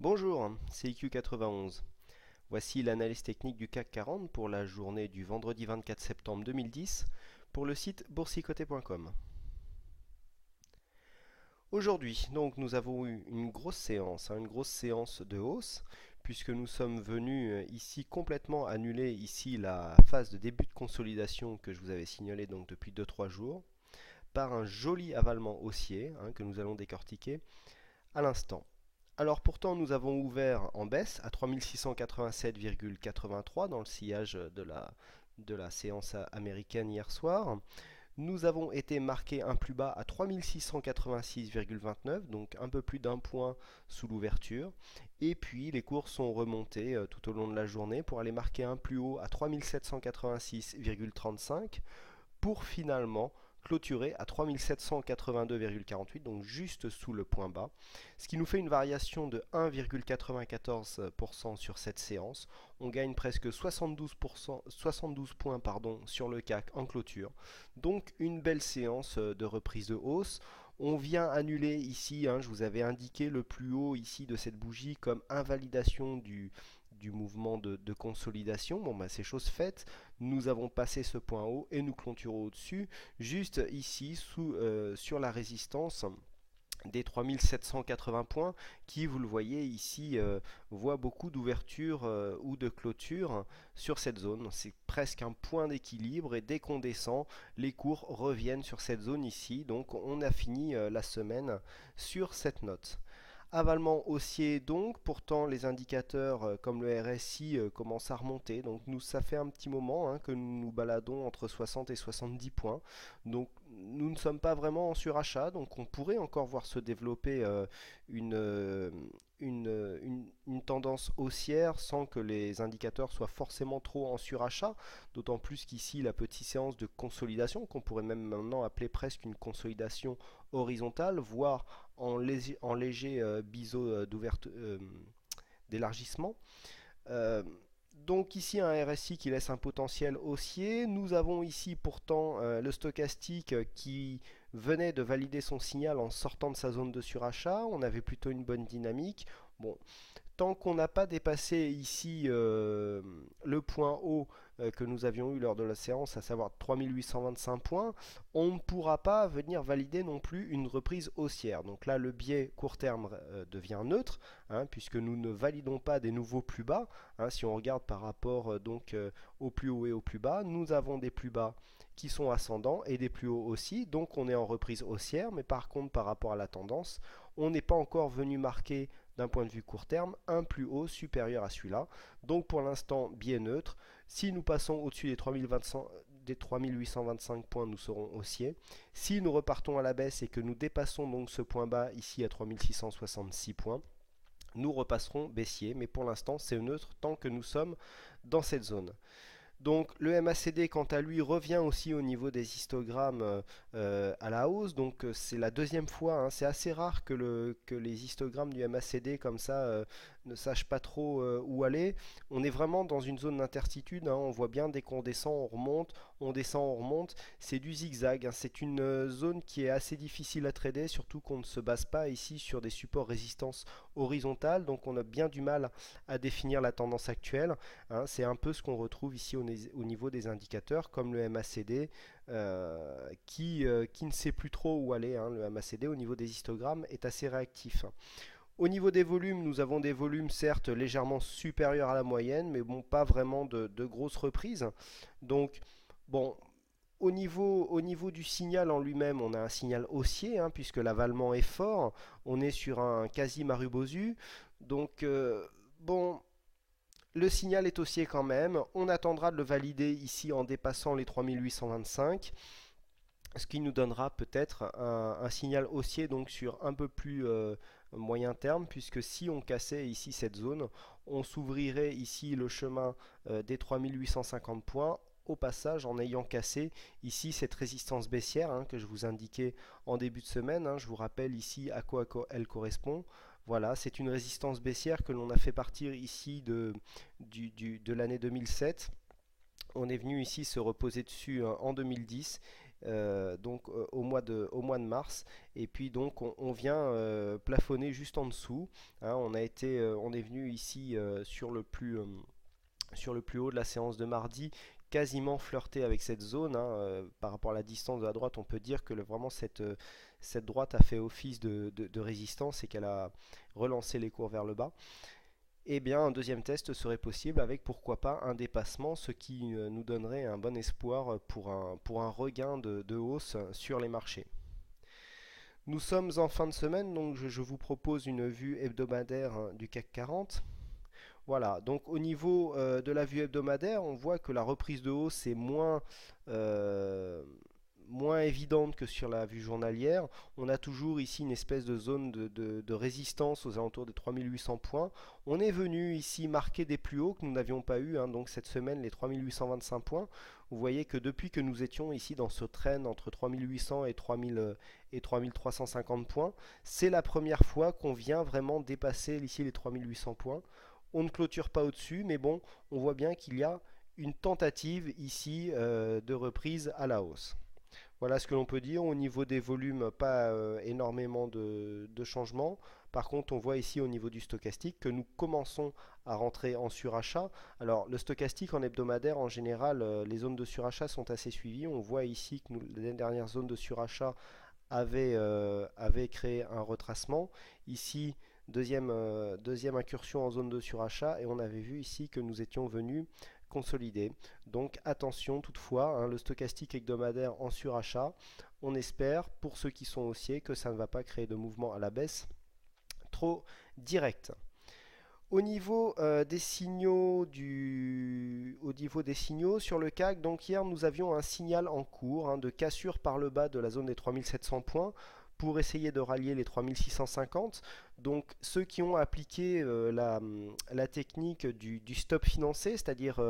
Bonjour, c'est IQ91. Voici l'analyse technique du CAC 40 pour la journée du vendredi 24 septembre 2010 pour le site boursicoté.com. Aujourd'hui, donc, nous avons eu une grosse séance, une grosse séance de hausse, puisque nous sommes venus ici complètement annuler ici la phase de début de consolidation que je vous avais signalée donc depuis 2-3 jours, par un joli avalement haussier que nous allons décortiquer à l'instant. Alors pourtant, nous avons ouvert en baisse à 3687,83 dans le sillage de la séance américaine hier soir. Nous avons été marqués un plus bas à 3686,29, donc un peu plus d'un point sous l'ouverture. Et puis les cours sont remontés tout au long de la journée pour aller marquer un plus haut à 3786,35 pour finalement clôturé à 3782,48, donc juste sous le point bas, ce qui nous fait une variation de 1,94% sur cette séance. On gagne presque 72 points sur le CAC en clôture, donc une belle séance de reprise de hausse. On vient annuler ici, je vous avais indiqué le plus haut ici de cette bougie comme invalidation du mouvement de consolidation. Bon, bah, c'est chose faite. Nous avons passé ce point haut et nous clôturons au-dessus, juste ici sur la résistance des 3780 points qui, vous le voyez ici, voit beaucoup d'ouverture ou de clôture sur cette zone. C'est presque un point d'équilibre et dès qu'on descend, les cours reviennent sur cette zone ici. Donc on a fini la semaine sur cette note. Avalement haussier donc, pourtant les indicateurs comme le RSI commencent à remonter. Donc nous, ça fait un petit moment que nous nous baladons entre 60 et 70 points. Donc nous ne sommes pas vraiment en surachat. Donc on pourrait encore voir se développer une, euh, une tendance haussière sans que les indicateurs soient forcément trop en surachat. D'autant plus qu'ici la petite séance de consolidation, qu'on pourrait même maintenant appeler presque une consolidation horizontale, voire en léger biseau d'élargissement. Euh, donc ici un RSI qui laisse un potentiel haussier. Nous avons ici pourtant le stochastique qui venait de valider son signal en sortant de sa zone de surachat. On avait plutôt une bonne dynamique. Bon, tant qu'on n'a pas dépassé ici le point haut que nous avions eu lors de la séance, à savoir 3825 points, on ne pourra pas venir valider non plus une reprise haussière. Donc là, le biais court terme devient neutre, puisque nous ne validons pas des nouveaux plus bas. Si on regarde par rapport au plus haut et au plus bas, nous avons des plus bas qui sont ascendants et des plus hauts aussi. Donc on est en reprise haussière, mais par contre, par rapport à la tendance, on n'est pas encore venu marquer d'un point de vue court terme un plus haut supérieur à celui-là. Donc pour l'instant, biais neutre. Si nous passons au-dessus des 3825 points, nous serons haussiers. Si nous repartons à la baisse et que nous dépassons donc ce point bas ici à 3666 points, nous repasserons baissier. Mais pour l'instant, c'est neutre tant que nous sommes dans cette zone. Donc le MACD quant à lui revient aussi au niveau des histogrammes à la hausse. Donc c'est la deuxième fois. C'est assez rare que les histogrammes du MACD comme ça ne sachent pas trop où aller. On est vraiment dans une zone d'incertitude. On voit bien dès qu'on descend, on remonte, on descend, on remonte. C'est du zigzag. C'est une zone qui est assez difficile à trader, surtout qu'on ne se base pas ici sur des supports résistance horizontale. Donc on a bien du mal à définir la tendance actuelle. C'est un peu ce qu'on retrouve ici au niveau des indicateurs, comme le MACD, qui ne sait plus trop où aller. Le MACD au niveau des histogrammes est assez réactif. Au niveau des volumes, nous avons des volumes certes légèrement supérieurs à la moyenne, mais bon, pas vraiment de grosses reprises. Donc, bon, au niveau du signal en lui-même, on a un signal haussier, puisque l'avalement est fort. On est sur un quasi Marubozu. Donc, bon, le signal est haussier quand même. On attendra de le valider ici en dépassant les 3825, ce qui nous donnera peut-être un signal haussier donc sur un peu plus moyen terme, puisque si on cassait ici cette zone, on s'ouvrirait ici le chemin des 3850 points au passage en ayant cassé ici cette résistance baissière que je vous indiquais en début de semaine. Je vous rappelle ici à quoi elle correspond. Voilà, c'est une résistance baissière que l'on a fait partir ici de l'année 2007. On est venu ici se reposer dessus en 2010 au mois de mars. Et puis donc on vient plafonner juste en dessous. Hein. On est venu ici sur le plus haut de la séance de mardi, quasiment flirter avec cette zone. Hein. Par rapport à la distance de la droite, on peut dire que vraiment cette droite a fait office de résistance et qu'elle a relancé les cours vers le bas. Eh bien, un deuxième test serait possible avec pourquoi pas un dépassement, ce qui nous donnerait un bon espoir pour un regain de hausse sur les marchés. Nous sommes en fin de semaine, donc je vous propose une vue hebdomadaire du CAC 40. Voilà, donc au niveau de la vue hebdomadaire, on voit que la reprise de hausse est euh, moins évidente que sur la vue journalière. On a toujours ici une espèce de zone de résistance aux alentours des 3800 points. On est venu ici marquer des plus hauts que nous n'avions pas eu, hein, donc cette semaine les 3825 points. Vous voyez que depuis que nous étions ici dans ce trend entre 3800 et 3350 points, c'est la première fois qu'on vient vraiment dépasser ici les 3800 points. On ne clôture pas au-dessus, mais bon, on voit bien qu'il y a une tentative ici de reprise à la hausse. Voilà ce que l'on peut dire. Au niveau des volumes, pas énormément de changements. Par contre, on voit ici au niveau du stochastique que nous commençons à rentrer en surachat. Alors, le stochastique en hebdomadaire, en général, les zones de surachat sont assez suivies. On voit ici que les dernières zones de surachat avaient créé un retracement. Ici, deuxième incursion en zone de surachat et on avait vu ici que nous étions venus consolider. Donc attention toutefois, hein, le stochastique hebdomadaire en surachat, on espère pour ceux qui sont haussiers que ça ne va pas créer de mouvement à la baisse trop direct. Au niveau des signaux sur le CAC, donc hier nous avions un signal en cours hein, de cassure par le bas de la zone des 3700 points pour essayer de rallier les 3650. Donc ceux qui ont appliqué la technique du stop financé, c'est-à-dire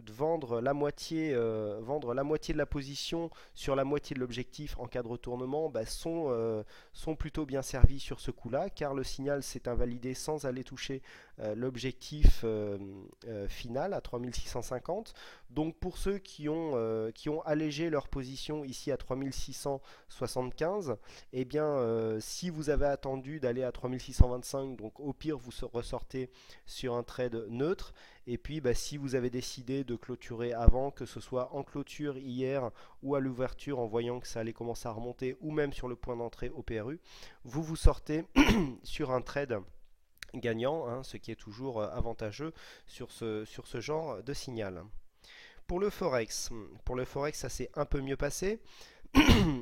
vendre la moitié de la position sur la moitié de l'objectif en cas de retournement, bah, sont plutôt bien servis sur ce coup-là, car le signal s'est invalidé sans aller toucher l'objectif final à 3650. Donc pour ceux qui ont allégé leur position ici à 3675, eh bien si vous avez attendu d'aller à 3625, donc au pire vous ressortez sur un trade neutre. Et puis bah, si vous avez décidé de clôturer avant, que ce soit en clôture hier ou à l'ouverture en voyant que ça allait commencer à remonter ou même sur le point d'entrée au PRU, vous sortez sur un trade gagnant, hein, ce qui est toujours avantageux sur ce genre de signal. Pour le Forex, ça s'est un peu mieux passé.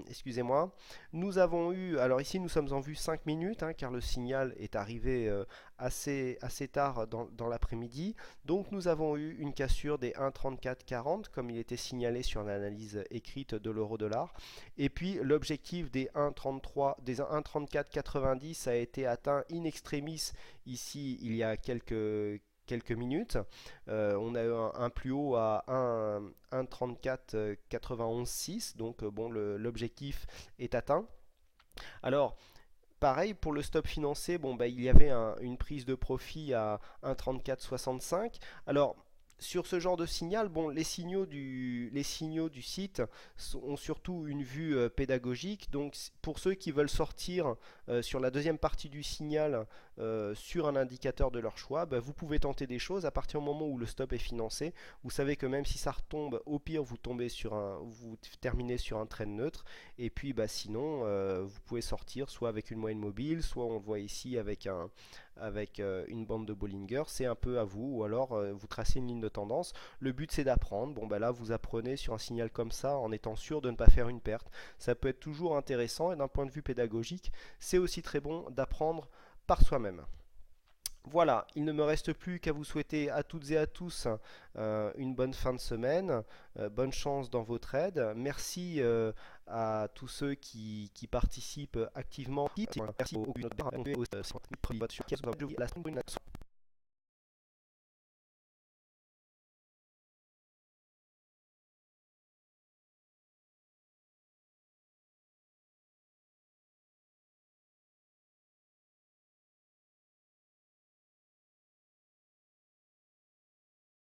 Excusez-moi. Nous avons eu, alors ici nous sommes en vue 5 minutes, hein, car le signal est arrivé assez tard dans l'après-midi. Donc nous avons eu une cassure des 1,3440 comme il était signalé sur l'analyse écrite de l'euro-dollar. Et puis l'objectif des 1,3490 a été atteint in extremis ici il y a quelques minutes. On a eu un plus haut à 1,3491,6, donc bon, l'objectif est atteint. Alors, pareil pour le stop financé, bon, bah, il y avait une prise de profit à 1,3465. Alors, sur ce genre de signal, bon, les signaux du site ont surtout une vue pédagogique. Donc, pour ceux qui veulent sortir sur la deuxième partie du signal sur un indicateur de leur choix, bah, vous pouvez tenter des choses à partir du moment où le stop est financé. Vous savez que même si ça retombe, au pire, vous terminez sur un trend neutre. Et puis, bah, sinon, vous pouvez sortir soit avec une moyenne mobile, soit on le voit ici avec une bande de Bollinger, c'est un peu à vous, ou alors vous tracez une ligne de tendance. Le but c'est d'apprendre. Bon, bah là vous apprenez sur un signal comme ça en étant sûr de ne pas faire une perte. Ça peut être toujours intéressant et d'un point de vue pédagogique, c'est aussi très bon d'apprendre par soi-même. Voilà, il ne me reste plus qu'à vous souhaiter à toutes et à tous une bonne fin de semaine, bonne chance dans vos trades. Merci à tous ceux qui participent activement. Merci aux